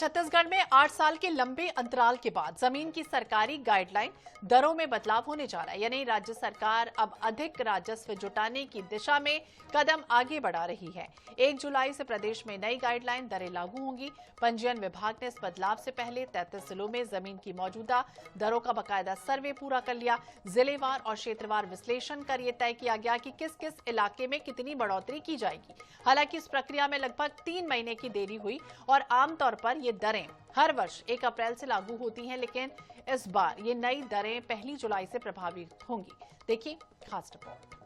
छत्तीसगढ़ में 8 साल के लंबे अंतराल के बाद जमीन की सरकारी गाइडलाइन दरों में बदलाव होने जा रहा है। यानी राज्य सरकार अब अधिक राजस्व जुटाने की दिशा में कदम आगे बढ़ा रही है। 1 जुलाई से प्रदेश में नई गाइडलाइन दरें लागू होंगी। पंजीयन विभाग ने इस बदलाव से पहले 33 जिलों में जमीन की मौजूदा दरों का बकायदा सर्वे पूरा कर लिया। जिलेवार और क्षेत्रवार विश्लेषण कर यह तय किया गया कि किस किस इलाके में कितनी बढ़ोतरी की जाएगी। हालांकि इस प्रक्रिया में लगभग 3 महीने की देरी हुई और आमतौर पर ये दरें हर वर्ष 1 अप्रैल से लागू होती हैं, लेकिन इस बार ये नई दरें 1 जुलाई से प्रभावित होंगी। देखिए खास रिपोर्ट।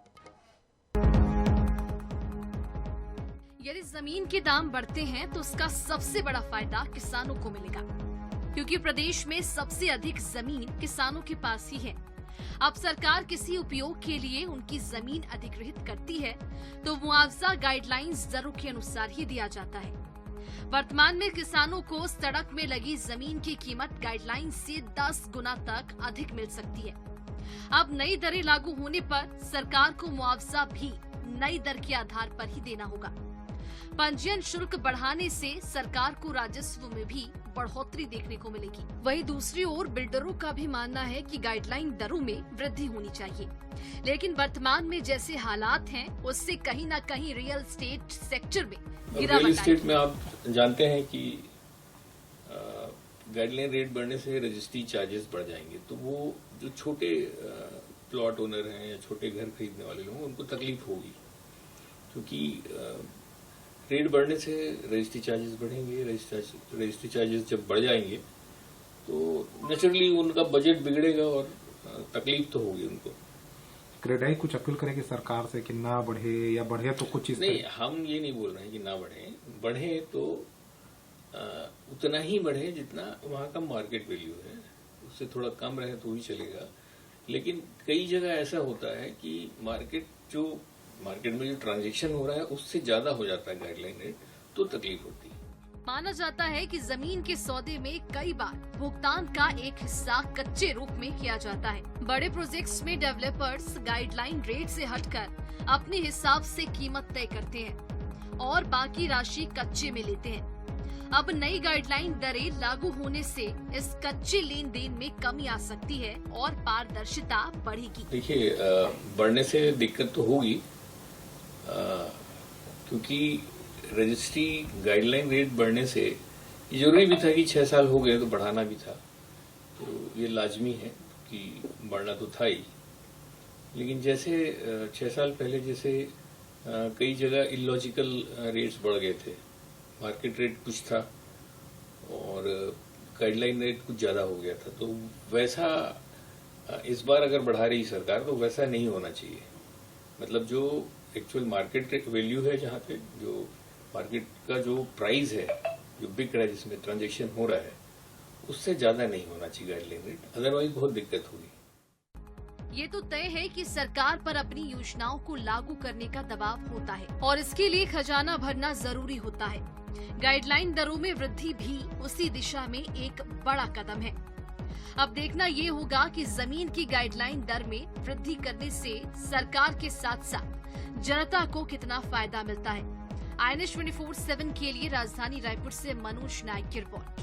यदि जमीन के दाम बढ़ते हैं तो उसका सबसे बड़ा फायदा किसानों को मिलेगा, क्योंकि प्रदेश में सबसे अधिक जमीन किसानों के पास ही है। अब सरकार किसी उपयोग के लिए उनकी जमीन अधिग्रहित करती है तो मुआवजा गाइडलाइंस दरों के अनुसार ही दिया जाता है। वर्तमान में किसानों को सड़क में लगी जमीन की कीमत गाइडलाइन से 10 गुना तक अधिक मिल सकती है। अब नई दरें लागू होने पर सरकार को मुआवजा भी नई दर के आधार पर ही देना होगा। पंजीयन शुल्क बढ़ाने से सरकार को राजस्व में भी बढ़ोतरी देखने को मिलेगी। वहीं दूसरी ओर बिल्डरों का भी मानना है कि गाइडलाइन दरों में वृद्धि होनी चाहिए, लेकिन वर्तमान में जैसे हालात हैं उससे कहीं न कहीं रियल एस्टेट सेक्टर में गिरावट रियल एस्टेट में आप जानते हैं कि गाइडलाइन रेट बढ़ने से रजिस्ट्री चार्जेस बढ़ जाएंगे, तो वो जो छोटे प्लॉट ओनर हैं या छोटे घर खरीदने वाले लोग उनको तकलीफ होगी, क्योंकि रेट बढ़ने से रजिस्ट्री चार्जेस बढ़ेंगे। रजिस्ट्री चार्जेस जब बढ़ जाएंगे तो नेचुरली उनका बजट बिगड़ेगा और तकलीफ तो होगी उनको। क्रेडाई कुछ अपील करेगी सरकार से कि ना बढ़े, या बढ़े तो कुछ चीज नहीं, हम ये नहीं बोल रहे हैं कि ना बढ़े तो उतना ही बढ़े जितना वहाँ का मार्केट वैल्यू है। उससे थोड़ा कम रहे तो भी चलेगा, लेकिन कई जगह ऐसा होता है कि मार्केट में जो ट्रांजैक्शन हो रहा है उससे ज्यादा हो जाता है गाइडलाइन रेट, तो तकलीफ होती है। माना जाता है कि जमीन के सौदे में कई बार भुगतान का एक हिस्सा कच्चे रूप में किया जाता है। बड़े प्रोजेक्ट्स में डेवलपर्स गाइडलाइन रेट से हटकर अपने हिसाब से कीमत तय करते हैं और बाकी राशि कच्चे में लेते हैं। अब नई गाइडलाइन दरें लागू होने से इस कच्चे लेन देन में कमी आ सकती है और पारदर्शिता बढ़ेगी। देखिए, बढ़ने से दिक्कत तो होगी, क्योंकि रजिस्ट्री गाइडलाइन रेट बढ़ने से ये जरूरी भी था कि 6 साल हो गए तो बढ़ाना भी था, तो ये लाजमी है कि बढ़ना तो था ही। लेकिन जैसे 6 साल पहले जैसे कई जगह इलॉजिकल रेट्स बढ़ गए थे, मार्केट रेट कुछ था और गाइडलाइन रेट कुछ ज्यादा हो गया था, तो वैसा इस बार अगर बढ़ा रही सरकार तो वैसा नहीं होना चाहिए। मतलब जो एक्चुअल मार्केट वैल्यू है, जहाँ पे जो मार्केट का जो प्राइस है, जो बिक रहा है, जिसमें ट्रांजैक्शन हो रहा है, उससे ज्यादा नहीं होना चाहिए गाइडलाइन रेट, अदरवाइज बहुत दिक्कत होगी। ये तो तय है कि सरकार पर अपनी योजनाओं को लागू करने का दबाव होता है और इसके लिए खजाना भरना जरूरी होता है। गाइडलाइन दरों में वृद्धि भी उसी दिशा में एक बड़ा कदम है। अब देखना ये होगा कि जमीन की गाइडलाइन दर में वृद्धि करने से सरकार के साथ साथ जनता को कितना फायदा मिलता है। INS 24/7 के लिए राजधानी रायपुर से मनोज नायक की रिपोर्ट।